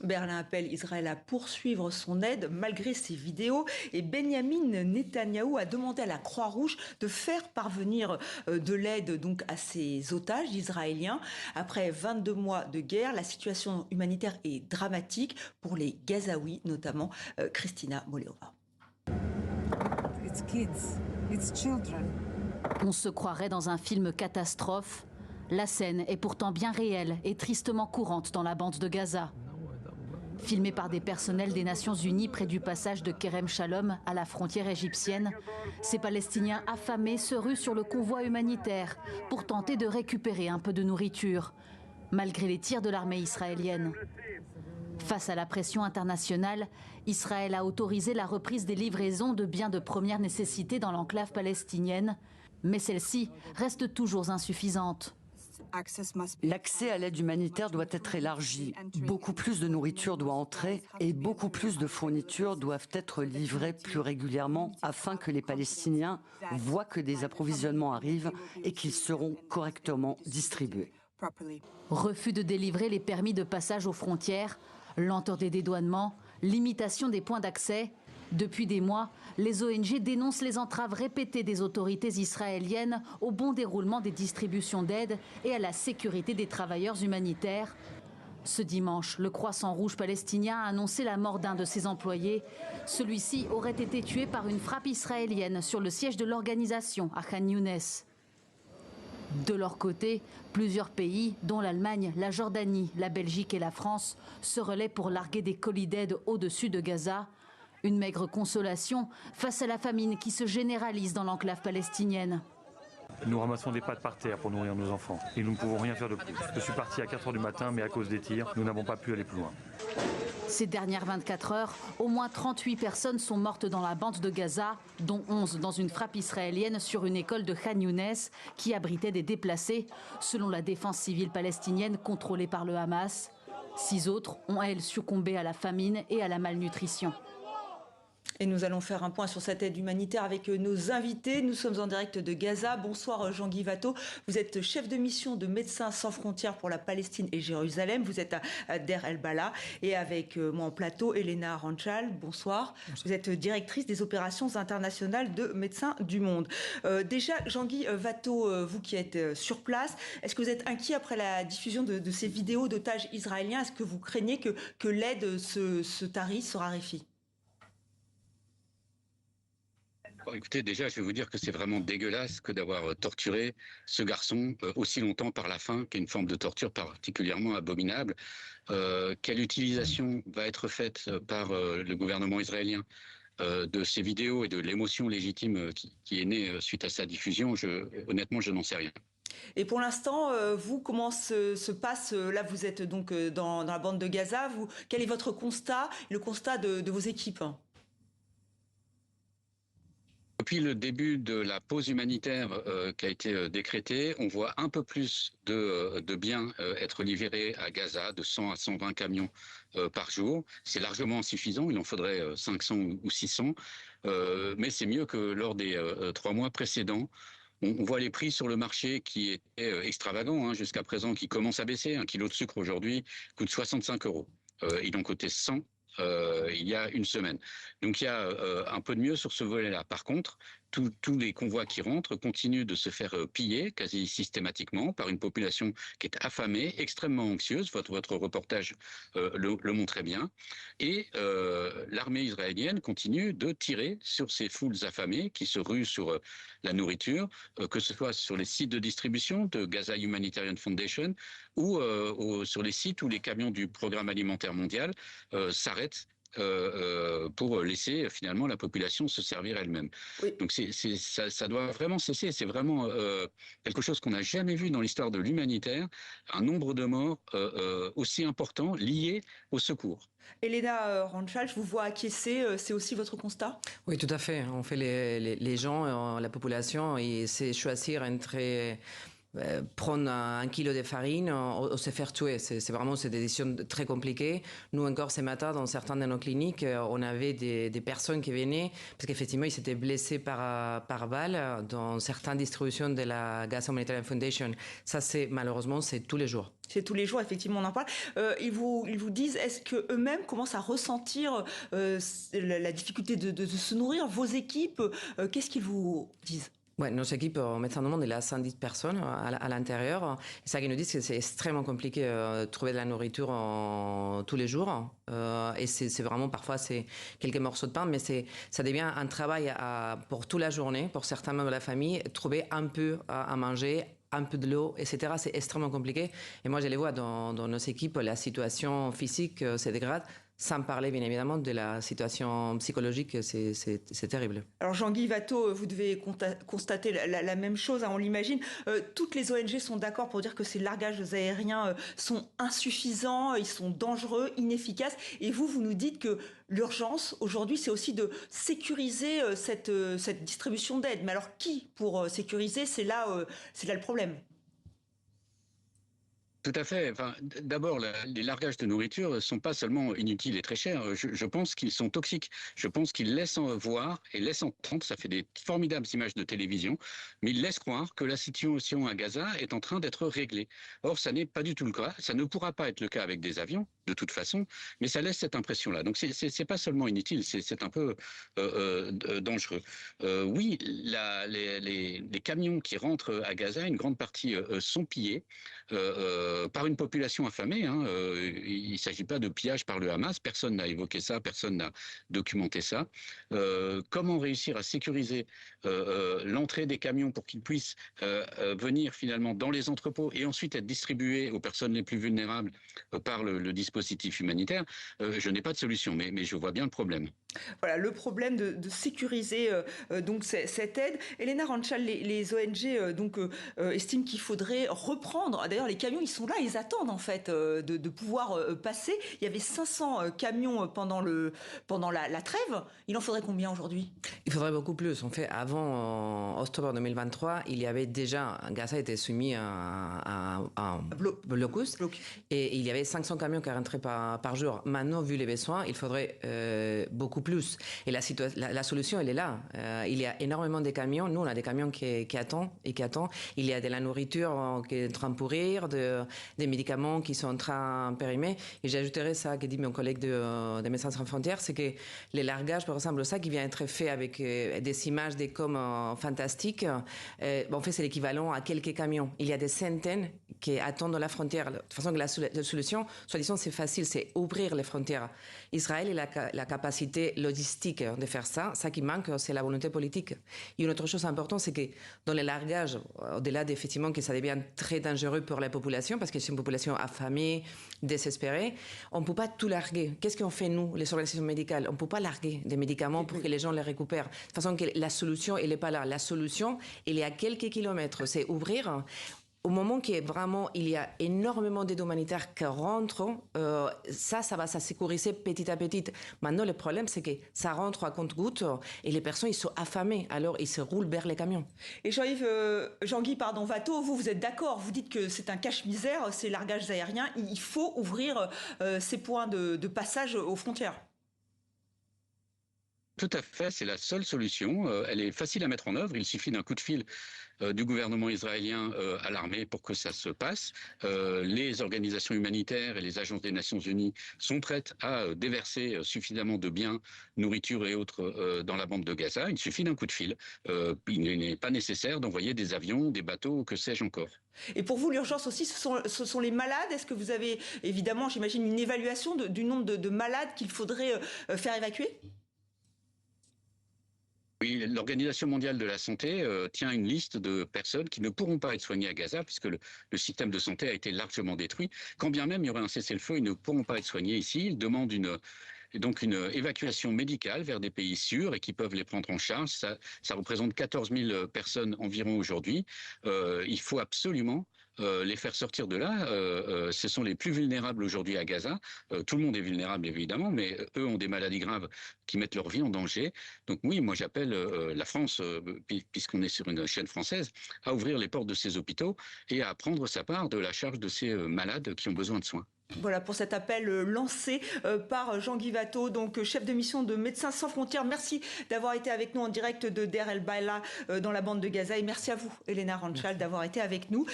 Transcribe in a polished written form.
Berlin appelle Israël à poursuivre son aide malgré ces vidéos et Benyamin Netanyahou a demandé à la Croix-Rouge de faire parvenir de l'aide donc à ces otages israéliens. Après 22 mois de guerre, la situation humanitaire est dramatique pour les Gazaouis, notamment Christina Moleova. It's kids, it's children. On se croirait dans un film catastrophe. La scène est pourtant bien réelle et tristement courante dans la bande de Gaza. Filmée par des personnels des Nations Unies près du passage de Kerem Shalom à la frontière égyptienne, ces Palestiniens affamés se ruent sur le convoi humanitaire pour tenter de récupérer un peu de nourriture, malgré les tirs de l'armée israélienne. Face à la pression internationale, Israël a autorisé la reprise des livraisons de biens de première nécessité dans l'enclave palestinienne, mais celle-ci reste toujours insuffisante. L'accès à l'aide humanitaire doit être élargi. Beaucoup plus de nourriture doit entrer et beaucoup plus de fournitures doivent être livrées plus régulièrement afin que les Palestiniens voient que des approvisionnements arrivent et qu'ils seront correctement distribués. Refus de délivrer les permis de passage aux frontières, lenteur des dédouanements, limitation des points d'accès. Depuis des mois, les ONG dénoncent les entraves répétées des autorités israéliennes au bon déroulement des distributions d'aide et à la sécurité des travailleurs humanitaires. Ce dimanche, le Croissant Rouge palestinien a annoncé la mort d'un de ses employés. Celui-ci aurait été tué par une frappe israélienne sur le siège de l'organisation à Khan Younes. De leur côté, plusieurs pays, dont l'Allemagne, la Jordanie, la Belgique et la France, se relaient pour larguer des colis d'aide au-dessus de Gaza. Une maigre consolation face à la famine qui se généralise dans l'enclave palestinienne. Nous ramassons des pâtes par terre pour nourrir nos enfants et nous ne pouvons rien faire de plus. Je suis parti à 4 h du matin, mais à cause des tirs, nous n'avons pas pu aller plus loin. Ces dernières 24 heures, au moins 38 personnes sont mortes dans la bande de Gaza, dont 11 dans une frappe israélienne sur une école de Khan Younes qui abritait des déplacés, selon la défense civile palestinienne contrôlée par le Hamas. 6 autres ont, elles, succombé à la famine et à la malnutrition. Et nous allons faire un point sur cette aide humanitaire avec nos invités. Nous sommes en direct de Gaza. Bonsoir Jean-Guy Watteau. Vous êtes chef de mission de Médecins sans frontières pour la Palestine et Jérusalem. Vous êtes à Der El-Bala. Et avec moi en plateau, Elena Ranchal. Bonsoir. Vous êtes directrice des opérations internationales de Médecins du Monde. Déjà, Jean-Guy Watteau, vous qui êtes sur place, est-ce que vous êtes inquiet après la diffusion de ces vidéos d'otages israéliens? Est-ce que vous craignez que l'aide se tarisse, se raréfie? Bon, écoutez, déjà, je vais vous dire que c'est vraiment dégueulasse que d'avoir torturé ce garçon aussi longtemps par la faim, qui est une forme de torture particulièrement abominable. Quelle utilisation va être faite par le gouvernement israélien de ces vidéos et de l'émotion légitime qui est née suite à sa diffusion? Honnêtement, je n'en sais rien. Et pour l'instant, vous, comment se passe, là vous êtes donc dans la bande de Gaza, quel est votre constat, le constat de vos équipes? Depuis le début de la pause humanitaire qui a été décrétée, on voit un peu plus de biens être livrés à Gaza, de 100 à 120 camions par jour. C'est largement insuffisant, il en faudrait 500 ou 600, mais c'est mieux que lors des 3 mois précédents. On voit les prix sur le marché qui étaient extravagants jusqu'à présent, qui commencent à baisser. 1 kilo de sucre aujourd'hui coûte 65 €. Il en coûtait 100 il y a une semaine. Donc il y a un peu de mieux sur ce volet-là. Par contre, tous les convois qui rentrent continuent de se faire piller quasi systématiquement par une population qui est affamée, extrêmement anxieuse. Votre reportage le montrait bien. Et l'armée israélienne continue de tirer sur ces foules affamées qui se ruent sur la nourriture, que ce soit sur les sites de distribution de Gaza Humanitarian Foundation ou sur les sites où les camions du Programme alimentaire mondial s'arrêtent pour laisser finalement la population se servir elle-même. Oui. Donc ça doit vraiment cesser. C'est vraiment quelque chose qu'on n'a jamais vu dans l'histoire de l'humanitaire, un nombre de morts aussi important lié au secours. Elena Ranchal, je vous vois acquiescer, c'est aussi votre constat? Oui, tout à fait. En fait, les gens, la population, ils savent choisir entre prendre 1 kilo de farine ou se faire tuer. C'est vraiment des décisions très compliquées. Nous, encore ce matin, dans certaines de nos cliniques, on avait des personnes qui venaient parce qu'effectivement, ils s'étaient blessés par balle dans certaines distributions de la Gaza Humanitarian Foundation. Ça, malheureusement, c'est tous les jours. C'est tous les jours, effectivement, on en parle. Ils vous disent, est-ce qu'eux-mêmes commencent à ressentir la difficulté de se nourrir? Vos équipes, qu'est-ce qu'ils vous disent? Ouais, nos équipes, Médecins du Monde, il y a 110 personnes à l'intérieur. Et ça qu'ils nous disent que c'est extrêmement compliqué de trouver de la nourriture tous les jours. Et c'est vraiment, parfois, c'est quelques morceaux de pain, mais ça devient un travail pour toute la journée, pour certains membres de la famille, trouver un peu à manger, un peu de l'eau, etc. C'est extrêmement compliqué. Et moi, je les vois dans nos équipes, la situation physique se dégrade. Sans parler, bien évidemment, de la situation psychologique, c'est terrible. Alors, Jean-Guy Watteau, vous devez constater la même chose, hein, on l'imagine. Toutes les ONG sont d'accord pour dire que ces largages aériens sont insuffisants, ils sont dangereux, inefficaces. Et vous nous dites que l'urgence, aujourd'hui, c'est aussi de sécuriser cette distribution d'aide. Mais alors, qui pour sécuriser? C'est là le problème. Tout à fait. Enfin, d'abord, les largages de nourriture ne sont pas seulement inutiles et très chers. Je pense qu'ils sont toxiques. Je pense qu'ils laissent voir et laissent entendre, ça fait des formidables images de télévision, mais ils laissent croire que la situation à Gaza est en train d'être réglée. Or, ça n'est pas du tout le cas. Ça ne pourra pas être le cas avec des avions, de toute façon, mais ça laisse cette impression-là. Donc, c'est pas seulement inutile, c'est un peu dangereux. Oui, les camions qui rentrent à Gaza, une grande partie sont pillés. Par une population affamée. Il ne s'agit pas de pillage par le Hamas. Personne n'a évoqué ça, personne n'a documenté ça. Comment réussir à sécuriser l'entrée des camions pour qu'ils puissent venir finalement dans les entrepôts et ensuite être distribués aux personnes les plus vulnérables par le dispositif humanitaire? Je n'ai pas de solution, mais je vois bien le problème. Voilà, le problème de sécuriser donc cette aide. Elena Ranchal, les ONG estiment qu'il faudrait reprendre. D'ailleurs, les camions, ils sont là, ils attendent en fait de pouvoir passer. Il y avait 500 camions pendant la trêve. Il en faudrait combien aujourd'hui? Il faudrait beaucoup plus. En fait, avant octobre 2023, il y avait déjà, Gaza était soumis à un blocus et il y avait 500 camions qui rentraient par jour. Maintenant, vu les besoins, il faudrait beaucoup plus. Et la solution, elle est là. Il y a énormément de camions. Nous, on a des camions qui attendent et qui attendent. Il y a de la nourriture qui est en train de pourrir, des médicaments qui sont en train de périmer. Et j'ajouterais ça que dit mon collègue de Médecins sans frontières, c'est que les largages, par exemple, ça qui vient être fait avec des images, des coms fantastiques, en fait, c'est l'équivalent à quelques camions. Il y a des centaines qui attendent la frontière. De toute façon, la solution, soi-disant, c'est facile, c'est ouvrir les frontières. Israël a la capacité logistique de faire ça. Ça qui manque, c'est la volonté politique. Et une autre chose importante, c'est que dans les largages, au-delà d'effectivement que ça devient très dangereux pour la population, parce que c'est une population affamée, désespérée, on ne peut pas tout larguer. Qu'est-ce qu'on fait, nous, les organisations médicales? On ne peut pas larguer des médicaments pour que les gens les récupèrent. De toute façon, la solution, elle n'est pas là. La solution, elle est à quelques kilomètres. C'est ouvrir. Au moment qu'il il y a énormément d'aide humanitaire qui rentrent, ça va se sécuriser petit à petit. Maintenant, le problème, c'est que ça rentre à compte-gouttes et les personnes, ils sont affamées. Alors, ils se roulent vers les camions. Et Jean-Guy Watteau, vous êtes d'accord? Vous dites que c'est un cache-misère, ces largages aériens. Il faut ouvrir ces points de passage aux frontières. Tout à fait, c'est la seule solution. Elle est facile à mettre en œuvre. Il suffit d'un coup de fil du gouvernement israélien à l'armée pour que ça se passe. Les organisations humanitaires et les agences des Nations Unies sont prêtes à déverser suffisamment de biens, nourriture et autres dans la bande de Gaza. Il suffit d'un coup de fil. Il n'est pas nécessaire d'envoyer des avions, des bateaux, que sais-je encore. Et pour vous, l'urgence aussi, ce sont les malades. Est-ce que vous avez, évidemment, j'imagine, une évaluation du nombre de malades qu'il faudrait faire évacuer ? Oui, l'Organisation mondiale de la santé tient une liste de personnes qui ne pourront pas être soignées à Gaza puisque le système de santé a été largement détruit. Quand bien même il y aurait un cessez-le-feu, ils ne pourront pas être soignés ici. Ils demandent donc une évacuation médicale vers des pays sûrs et qui peuvent les prendre en charge. Ça représente 14 000 personnes environ aujourd'hui. Il faut absolument les faire sortir de là. Ce sont les plus vulnérables aujourd'hui à Gaza. Tout le monde est vulnérable évidemment, mais eux ont des maladies graves qui mettent leur vie en danger. Donc oui, moi j'appelle la France, puisqu'on est sur une chaîne française, à ouvrir les portes de ces hôpitaux et à prendre sa part de la charge de ces malades qui ont besoin de soins. Voilà pour cet appel lancé par Jean-Guy Watteau, donc chef de mission de Médecins sans frontières. Merci d'avoir été avec nous en direct de Deir el Balah dans la bande de Gaza et merci à vous, Elena Ranchal, d'avoir été avec nous.